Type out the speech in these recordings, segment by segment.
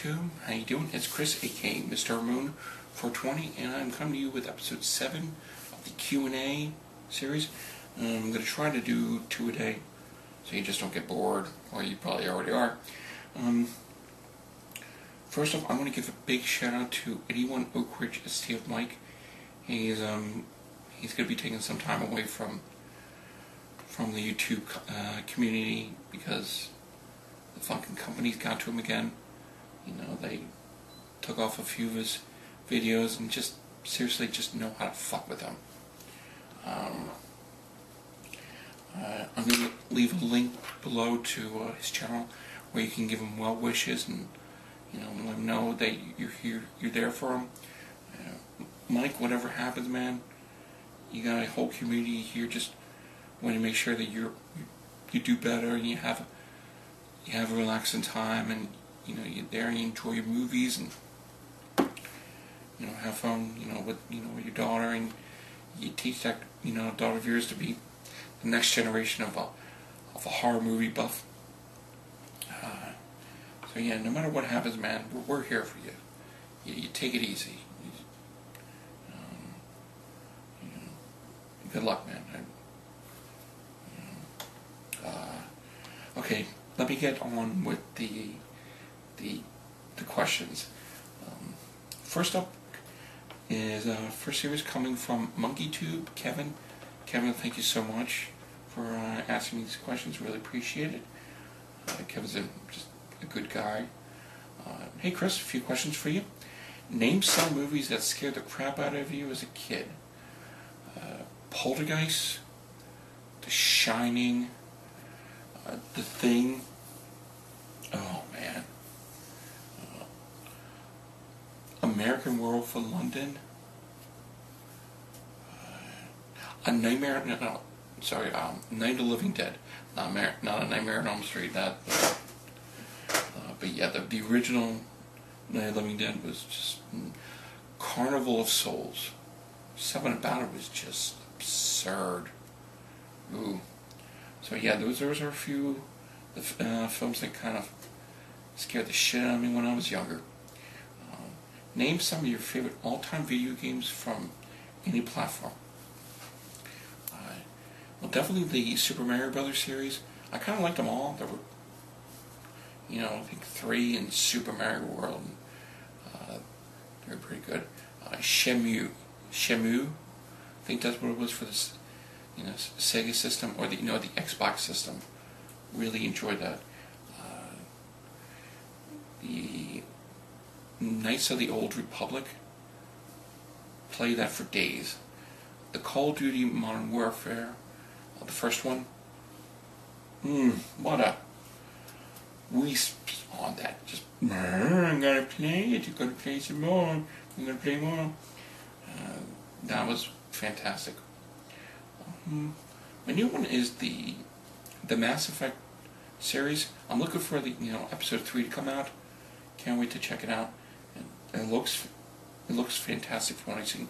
YouTube, how you doing? It's Chris, aka Mr. Moon 420, and I'm coming to you with episode 7 of the Q&A series. I'm going to try to do 2 a day, so you just don't get bored, or you probably already are. First off, I want to give a big shout out to 81 Oak Ridge STF Mike. He's going to be taking some time away from the YouTube community because the fucking companies got to him again. You know, they took off a few of his videos and just seriously just know how to fuck with him. I'm going to leave a link below to his channel where you can give him well wishes and, you know, let him know that you're here, you're there for him. Mike, whatever happens, man, you got a whole community here just want to make sure that you do better and you have a relaxing time, and you know you're there and you enjoy your movies and you know have fun, you know with your daughter, and you teach that daughter of yours to be the next generation of a horror movie buff. So yeah, no matter what happens, man, we're here for you. You take it easy. Good luck, man. Okay, let me get on with the questions. First up is first series coming from MonkeyTube, Kevin. Kevin, thank you so much for asking me these questions. Really appreciate it. Kevin's just a good guy. Hey Chris, a few questions for you. Name some movies that scared the crap out of you as a kid. Poltergeist, The Shining, The Thing. Oh man. American Werewolf in London. A Nightmare. No, sorry. Night of the Living Dead. Not a Nightmare on Elm Street. That. But yeah, the original Night of the Living Dead was just Carnival of Souls. Something about it was just absurd. Ooh. So yeah, those are a few films that kind of scared the shit out of me when I was younger. Name some of your favorite all-time video games from any platform. Well, definitely the Super Mario Brothers series. I kind of liked them all. There were, I think 3 in Super Mario World. They were pretty good. Shenmue. I think that's what it was for this, Sega system or the Xbox system. Really enjoyed that. The Knights of the Old Republic. Play that for days. The Call of Duty Modern Warfare, the first one. What a waste on that. Just I'm gonna play it. You're gonna play some more. I'm gonna play more. That was fantastic. My new one is the Mass Effect series. I'm looking for the episode 3 to come out. Can't wait to check it out. And it looks fantastic from what I've seen.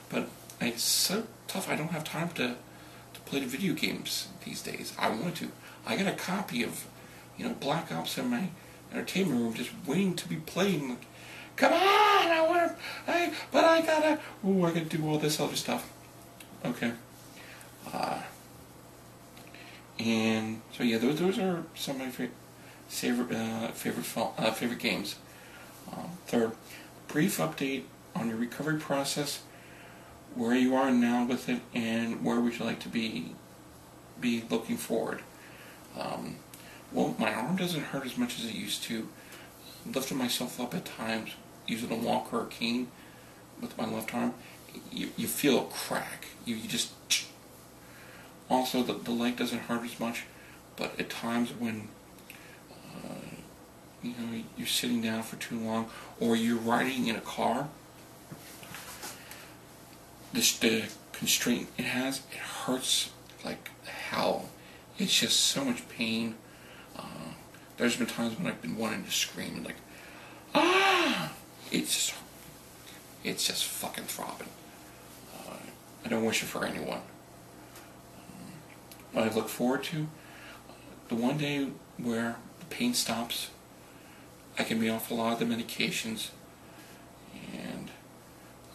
But it's so tough. I don't have time to play the video games these days. I want to. I got a copy of Black Ops in my entertainment room, just waiting to be played. Like, come on, I gotta do all this other stuff. Okay. And so yeah, those are some of my favorite games. Third, brief update on your recovery process, where you are now with it, and where would you like to be looking forward. Well, my arm doesn't hurt as much as it used to. Lifting myself up at times using a walker or cane with my left arm, you feel a crack. You just. Also, the leg doesn't hurt as much, but at times when you're sitting down for too long, or you're riding in a car, the constraint it has, it hurts like hell. It's just so much pain. There's been times when I've been wanting to scream, like, ah! It's just fucking throbbing. I don't wish it for anyone. What I look forward to, the one day where the pain stops, I can be off a lot of the medications, and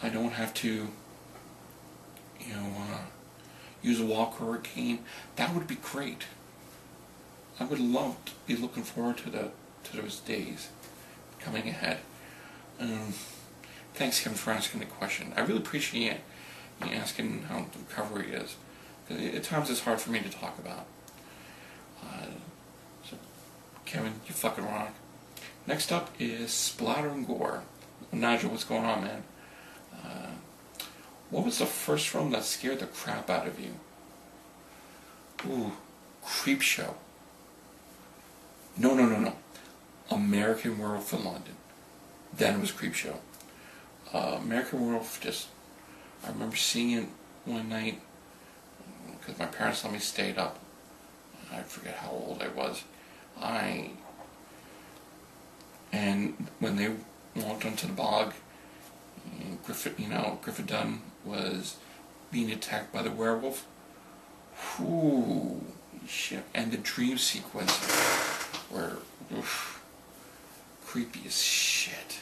I don't have to, use a walker or a cane. That would be great. I would love to be looking forward to those days coming ahead. Thanks, Kevin, for asking the question. I really appreciate you asking how the recovery is. At times it's hard for me to talk about. So, Kevin, you fucking rock. Next up is Splatter and Gore. Nigel, what's going on, man? What was the first film that scared the crap out of you? Ooh, Creepshow. No. American Werewolf in London. Then it was Creepshow. American Werewolf, I remember seeing it one night because my parents let me stay up. I forget how old I was. And when they walked onto the bog, Griffith Dunn was being attacked by the werewolf. Ooh, shit. And the dream sequence were creepy as shit.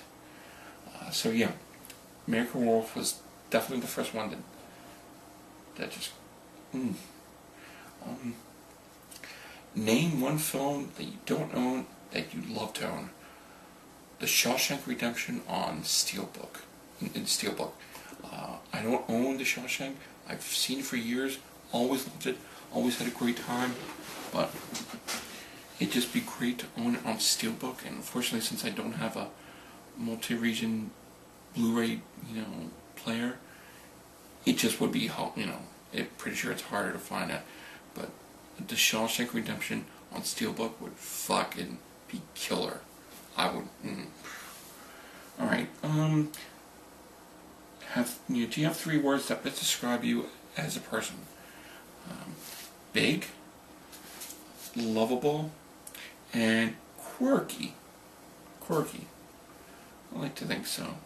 So yeah, American Werewolf was definitely the first one that just. Name one film that you don't own that you'd love to own. The Shawshank Redemption on Steelbook. In Steelbook. I don't own The Shawshank. I've seen it for years. Always loved it. Always had a great time. But it'd just be great to own it on Steelbook. And unfortunately, since I don't have a multi-region Blu-ray, player, it just would be, pretty sure it's harder to find it. But The Shawshank Redemption on Steelbook would fucking be killer. I would. Alright, do you have 3 words that best describe you as a person? Big, lovable, and quirky. Quirky. I like to think so.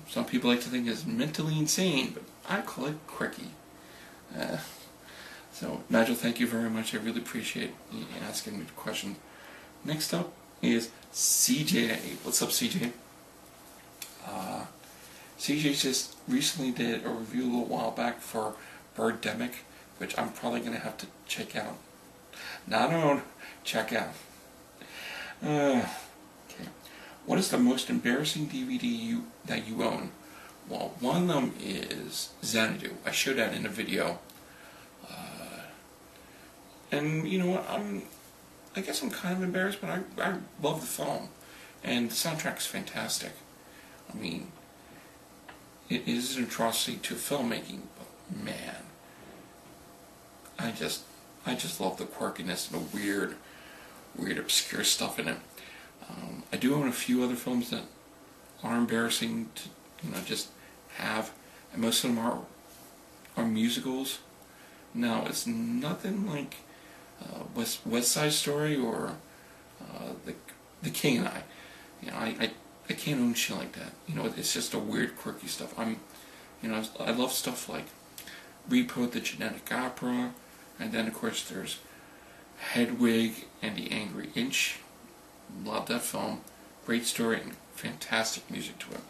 Some people like to think it's mentally insane, but I call it quirky. So, Nigel, thank you very much. I really appreciate you asking me the question. Next up is CJ. What's up, CJ? CJ just recently did a review a little while back for Birdemic, which I'm probably going to have to check out. Not own, check out. Okay. What is the most embarrassing DVD that you own? Well, one of them is Xanadu. I showed that in a video. And you know what? I guess I'm kind of embarrassed, but I love the film. And the soundtrack's fantastic. I mean, it is an atrocity to filmmaking, but man, I just love the quirkiness and the weird, obscure stuff in it. I do own a few other films that are embarrassing to, just have, and most of them are musicals. Now, it's nothing like West Side Story or the King and I. I can't own shit like that. It's just a weird, quirky stuff. I love stuff like Repo, the Genetic Opera, and then of course there's Hedwig and the Angry Inch. Love that film. Great story and fantastic music to it.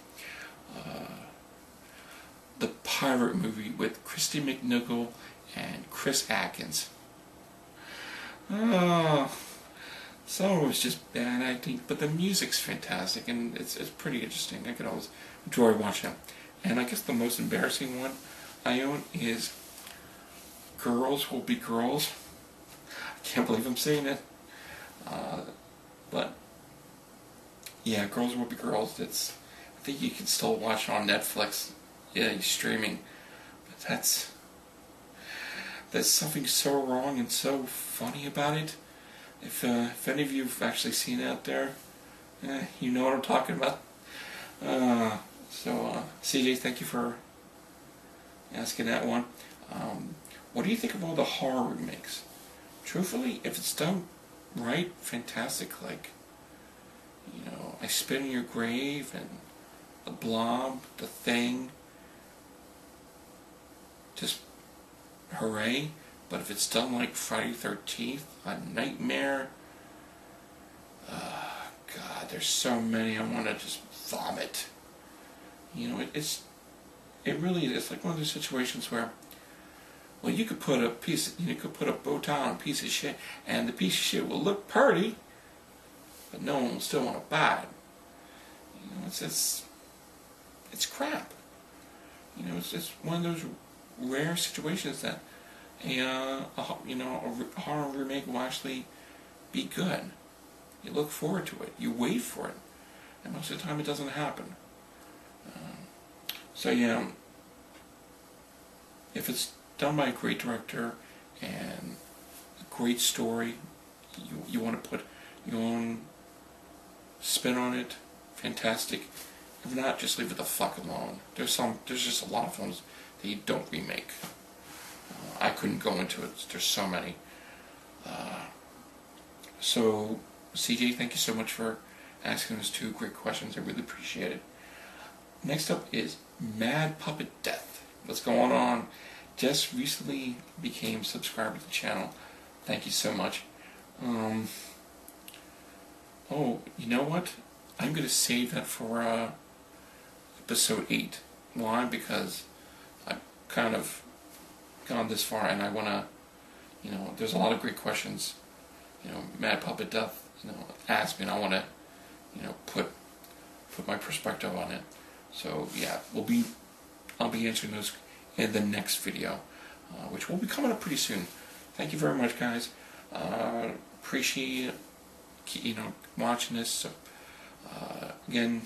The Pirate Movie with Christy McNichol and Chris Atkins. Some of it was just bad acting, but the music's fantastic and it's pretty interesting. I could always enjoy watching it. And I guess the most embarrassing one I own is Girls Will Be Girls. I can't believe I'm saying it. But yeah, Girls Will Be Girls. I think you can still watch it on Netflix. Yeah, you're streaming. But there's something so wrong and so funny about it. If any of you have actually seen it out there, you know what I'm talking about. So CJ, thank you for asking that one. What do you think of all the horror remakes? Truthfully, if it's done right, fantastic. Like, I Spit in Your Grave and The Blob, The Thing. Just hooray. But if it's done like Friday the 13th, A Nightmare, God, there's so many I want to just vomit. You know, it really is. It's like one of those situations where, well, you could put a bow tie on a piece of shit, and the piece of shit will look pretty, but no one will still want to buy it. You know, it's crap. You know, it's one of those rare situations that a horror remake will actually be good. You look forward to it. You wait for it. And most of the time it doesn't happen. So yeah, if it's done by a great director and a great story, you want to put your own spin on it, fantastic. If not, just leave it the fuck alone. There's just a lot of films that you don't remake. I couldn't go into it. There's so many. So, CJ, thank you so much for asking us 2 great questions. I really appreciate it. Next up is Mad Puppet Death. What's going on? Just recently became a subscriber to the channel. Thank you so much. Oh, you know what? I'm going to save that for episode 8. Why? Because I've kind of gone this far and I want to, there's a lot of great questions. Mad Puppet Death, asked me, and I want to, put my perspective on it. So yeah, I'll be answering those in the next video, which will be coming up pretty soon. Thank you very much, guys. Appreciate watching this. So, again,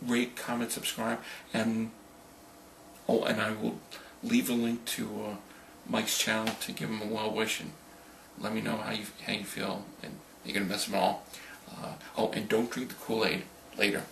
rate, comment, subscribe, and I will leave a link to Mike's channel to give him a well wish and let me know how you feel, and you're gonna miss them all. And don't drink the Kool-Aid later.